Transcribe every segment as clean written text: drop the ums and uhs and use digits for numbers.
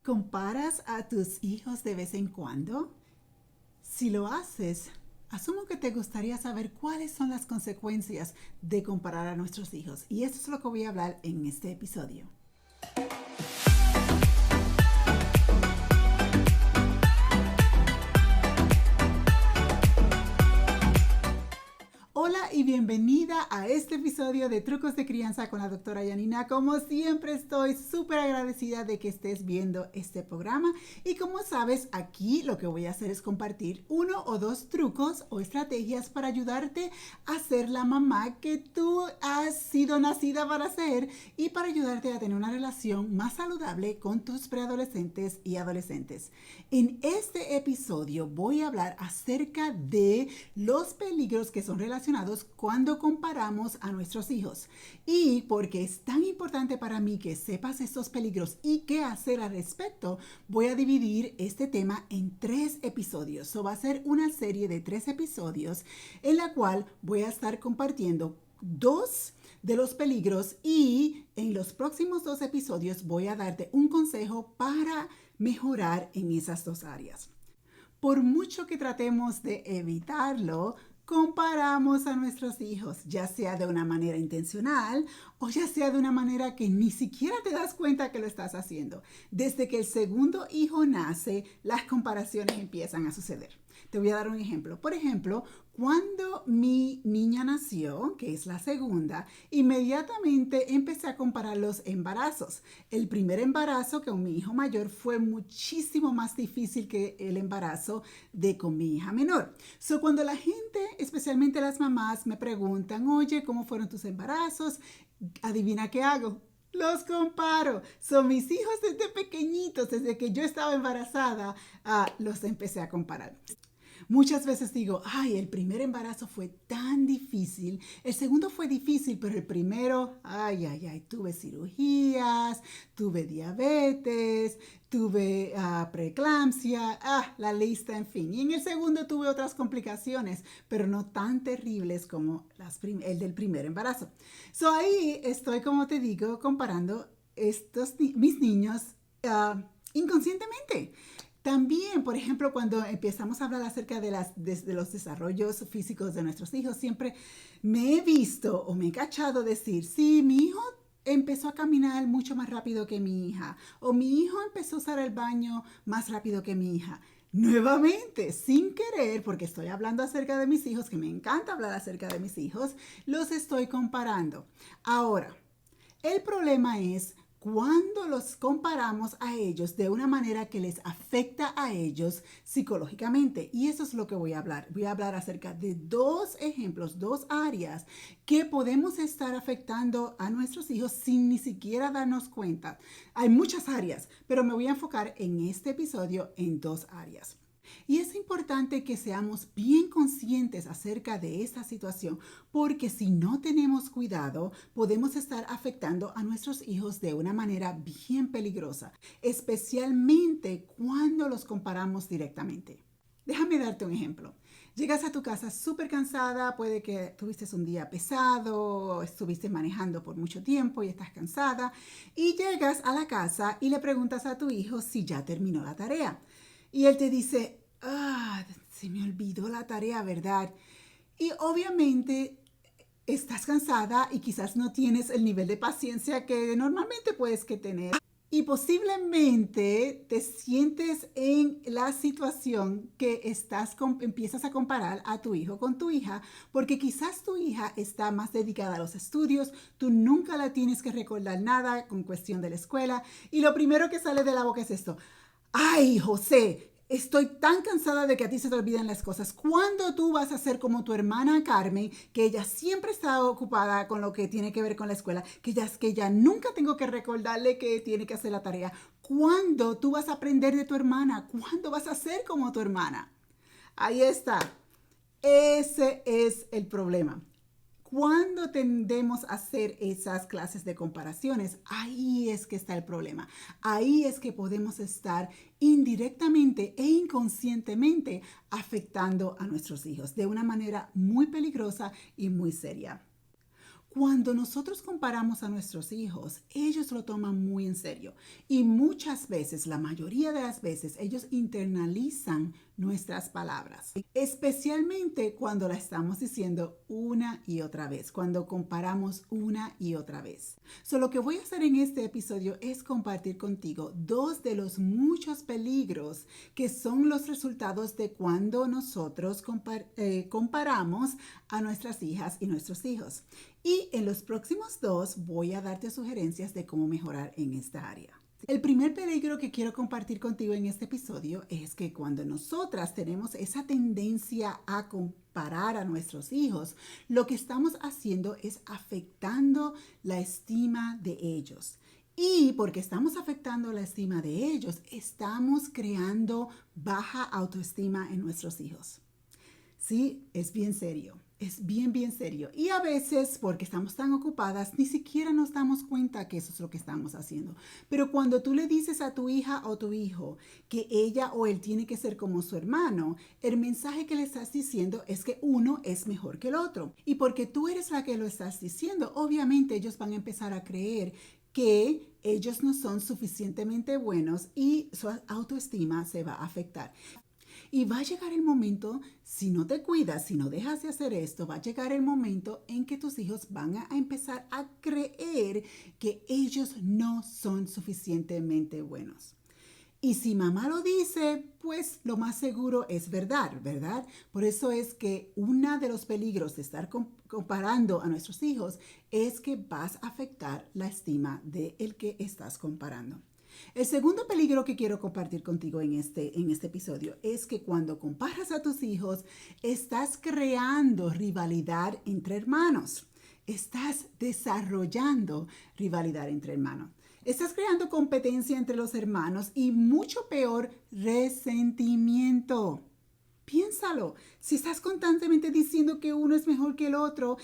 ¿Comparas a tus hijos de vez en cuando? Si lo haces, asumo que te gustaría saber cuáles son las consecuencias de comparar a nuestros hijos. Y eso es lo que voy a hablar en este episodio. Hola y bienvenida a este episodio de Trucos de Crianza con la doctora Yanina. Como siempre estoy súper agradecida de que estés viendo este programa y como sabes aquí lo que voy a hacer es compartir uno o dos trucos o estrategias para ayudarte a ser la mamá que tú has sido nacida para ser y para ayudarte a tener una relación más saludable con tus preadolescentes y adolescentes. En este episodio voy a hablar acerca de los peligros que son relacionados cuando comparamos a nuestros hijos. Y porque es tan importante para mí que sepas estos peligros y qué hacer al respecto, voy a dividir este tema en 3 episodios. Va a ser una serie de 3 episodios en la cual voy a estar compartiendo 2 de los peligros y en los próximos 2 episodios voy a darte un consejo para mejorar en esas 2 áreas. Por mucho que tratemos de evitarlo, comparamos a nuestros hijos, ya sea de una manera intencional o ya sea de una manera que ni siquiera te das cuenta que lo estás haciendo. Desde que el segundo hijo nace, las comparaciones empiezan a suceder. Te voy a dar un ejemplo. Por ejemplo, cuando mi niña nació, que es la segunda, inmediatamente empecé a comparar los embarazos. El primer embarazo con mi hijo mayor fue muchísimo más difícil que el embarazo con mi hija menor. Cuando la gente, especialmente las mamás, me preguntan, oye, ¿cómo fueron tus embarazos? Adivina qué hago. Los comparo. Son mis hijos desde pequeñitos, desde que yo estaba embarazada, los empecé a comparar. Muchas veces digo, ay, el primer embarazo fue tan difícil, el segundo fue difícil, pero el primero, tuve cirugías, tuve diabetes, tuve preeclampsia, la lista, en fin. Y en el segundo tuve otras complicaciones, pero no tan terribles como el del primer embarazo. Ahí estoy, como te digo, comparando mis niños inconscientemente. También, por ejemplo, cuando empezamos a hablar acerca de los desarrollos físicos de nuestros hijos, siempre me he visto o me he cachado decir, sí, mi hijo empezó a caminar mucho más rápido que mi hija, o mi hijo empezó a usar el baño más rápido que mi hija. Nuevamente, sin querer, porque estoy hablando acerca de mis hijos, que me encanta hablar acerca de mis hijos, los estoy comparando. Ahora, el problema es cuando los comparamos a ellos de una manera que les afecta a ellos psicológicamente. Y eso es lo que voy a hablar. Voy a hablar acerca de 2 ejemplos, 2 áreas que podemos estar afectando a nuestros hijos sin ni siquiera darnos cuenta. Hay muchas áreas, pero me voy a enfocar en este episodio en 2 áreas. Y es importante que seamos bien conscientes acerca de esta situación, porque si no tenemos cuidado, podemos estar afectando a nuestros hijos de una manera bien peligrosa, especialmente cuando los comparamos directamente. Déjame darte un ejemplo. Llegas a tu casa súper cansada, puede que tuviste un día pesado, estuviste manejando por mucho tiempo y estás cansada, y llegas a la casa y le preguntas a tu hijo si ya terminó la tarea. Y él te dice, se me olvidó la tarea, ¿verdad? Y obviamente estás cansada y quizás no tienes el nivel de paciencia que normalmente puedes tener. Y posiblemente te sientes en la situación que empiezas a comparar a tu hijo con tu hija, porque quizás tu hija está más dedicada a los estudios, tú nunca la tienes que recordar nada con cuestión de la escuela, y lo primero que sale de la boca es esto, ¡ay, José! Estoy tan cansada de que a ti se te olvidan las cosas. ¿Cuándo tú vas a ser como tu hermana Carmen, que ella siempre está ocupada con lo que tiene que ver con la escuela, que ella nunca tengo que recordarle que tiene que hacer la tarea? ¿Cuándo tú vas a aprender de tu hermana? ¿Cuándo vas a ser como tu hermana? Ahí está. Ese es el problema. Cuando tendemos a hacer esas clases de comparaciones, ahí es que está el problema. Ahí es que podemos estar indirectamente e inconscientemente afectando a nuestros hijos de una manera muy peligrosa y muy seria. Cuando nosotros comparamos a nuestros hijos, ellos lo toman muy en serio y muchas veces, la mayoría de las veces, ellos internalizan nuestras palabras, especialmente cuando la estamos diciendo una y otra vez, cuando comparamos una y otra vez. Lo que voy a hacer en este episodio es compartir contigo dos de los muchos peligros que son los resultados de cuando nosotros comparamos a nuestras hijas y nuestros hijos. Y en los próximos dos voy a darte sugerencias de cómo mejorar en esta área. El primer peligro que quiero compartir contigo en este episodio es que cuando nosotras tenemos esa tendencia a comparar a nuestros hijos, lo que estamos haciendo es afectando la estima de ellos. Y porque estamos afectando la estima de ellos, estamos creando baja autoestima en nuestros hijos. Sí, es bien serio. Es bien serio. Y a veces, porque estamos tan ocupadas, ni siquiera nos damos cuenta que eso es lo que estamos haciendo. Pero cuando tú le dices a tu hija o tu hijo que ella o él tiene que ser como su hermano, el mensaje que le estás diciendo es que uno es mejor que el otro. Y porque tú eres la que lo estás diciendo, obviamente ellos van a empezar a creer que ellos no son suficientemente buenos y su autoestima se va a afectar. Y va a llegar el momento, si no te cuidas, si no dejas de hacer esto, va a llegar el momento en que tus hijos van a empezar a creer que ellos no son suficientemente buenos. Y si mamá lo dice, pues lo más seguro es verdad, ¿verdad? Por eso es que uno de los peligros de estar comparando a nuestros hijos es que vas a afectar la estima del que estás comparando. El segundo peligro que quiero compartir contigo en este episodio es que cuando comparas a tus hijos, estás creando rivalidad entre hermanos. Estás desarrollando rivalidad entre hermanos. Estás creando competencia entre los hermanos y mucho peor, resentimiento. Piénsalo, si estás constantemente diciendo que uno es mejor que el otro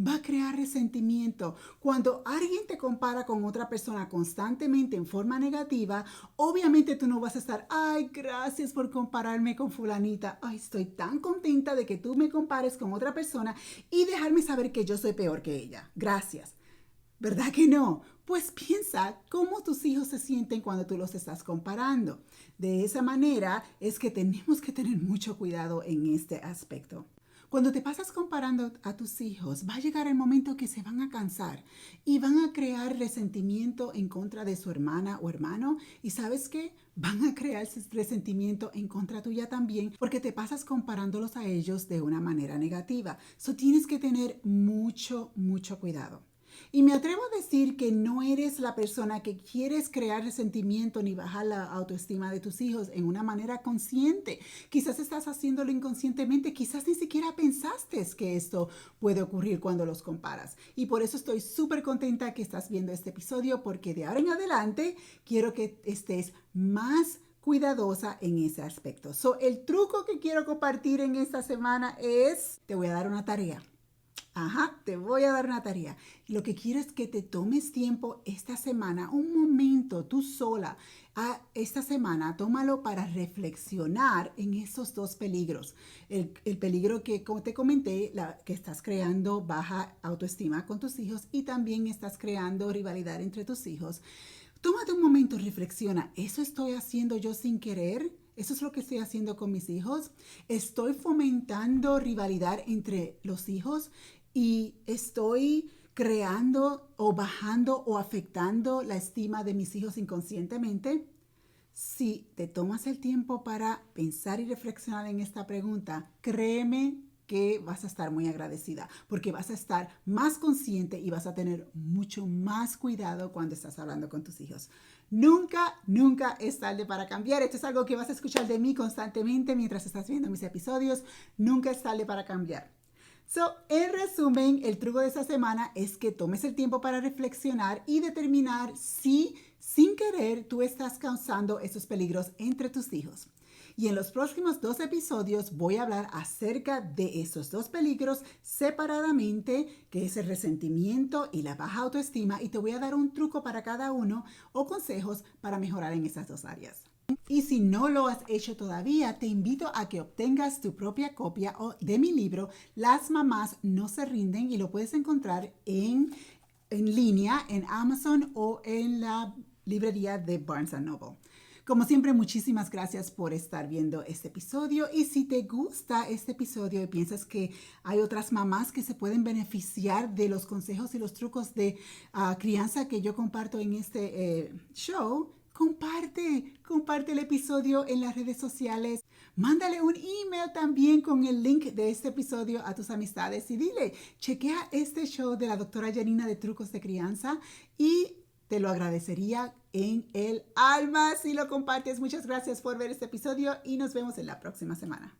va a crear resentimiento. Cuando alguien te compara con otra persona constantemente en forma negativa, obviamente tú no vas a estar, ay, gracias por compararme con fulanita. Ay, estoy tan contenta de que tú me compares con otra persona y dejarme saber que yo soy peor que ella. Gracias. ¿Verdad que no? Pues piensa cómo tus hijos se sienten cuando tú los estás comparando. De esa manera es que tenemos que tener mucho cuidado en este aspecto. Cuando te pasas comparando a tus hijos, va a llegar el momento que se van a cansar y van a crear resentimiento en contra de su hermana o hermano. ¿Y sabes qué? Van a crear resentimiento en contra tuya también porque te pasas comparándolos a ellos de una manera negativa. Tienes que tener mucho cuidado. Y me atrevo a decir que no eres la persona que quieres crear resentimiento ni bajar la autoestima de tus hijos en una manera consciente. Quizás estás haciéndolo inconscientemente, quizás ni siquiera pensaste que esto puede ocurrir cuando los comparas. Y por eso estoy súper contenta que estás viendo este episodio porque de ahora en adelante quiero que estés más cuidadosa en ese aspecto. El truco que quiero compartir en esta semana es, te voy a dar una tarea. Te voy a dar una tarea. Lo que quiero es que te tomes tiempo esta semana, un momento, tú sola, esta semana, tómalo para reflexionar en esos dos peligros. El peligro que, como te comenté, que estás creando baja autoestima con tus hijos y también estás creando rivalidad entre tus hijos. Tómate un momento, reflexiona. ¿Eso estoy haciendo yo sin querer? ¿Eso es lo que estoy haciendo con mis hijos? ¿Estoy fomentando rivalidad entre los hijos? ¿Y estoy creando o bajando o afectando la estima de mis hijos inconscientemente? Si te tomas el tiempo para pensar y reflexionar en esta pregunta, créeme que vas a estar muy agradecida porque vas a estar más consciente y vas a tener mucho más cuidado cuando estás hablando con tus hijos. Nunca es tarde para cambiar. Esto es algo que vas a escuchar de mí constantemente mientras estás viendo mis episodios. Nunca es tarde para cambiar. En resumen, el truco de esta semana es que tomes el tiempo para reflexionar y determinar si, sin querer, tú estás causando esos peligros entre tus hijos. Y en los próximos 2 episodios voy a hablar acerca de esos 2 peligros separadamente, que es el resentimiento y la baja autoestima, y te voy a dar un truco para cada uno o consejos para mejorar en esas 2 áreas. Y si no lo has hecho todavía, te invito a que obtengas tu propia copia de mi libro, Las mamás no se rinden, y lo puedes encontrar en línea en Amazon o en la librería de Barnes Noble. Como siempre, muchísimas gracias por estar viendo este episodio, y si te gusta este episodio y piensas que hay otras mamás que se pueden beneficiar de los consejos y los trucos de crianza que yo comparto en este show, comparte el episodio en las redes sociales. Mándale un email también con el link de este episodio a tus amistades y dile, chequea este show de la doctora Janina de Trucos de Crianza, y te lo agradecería en el alma si lo compartes. Muchas gracias por ver este episodio y nos vemos en la próxima semana.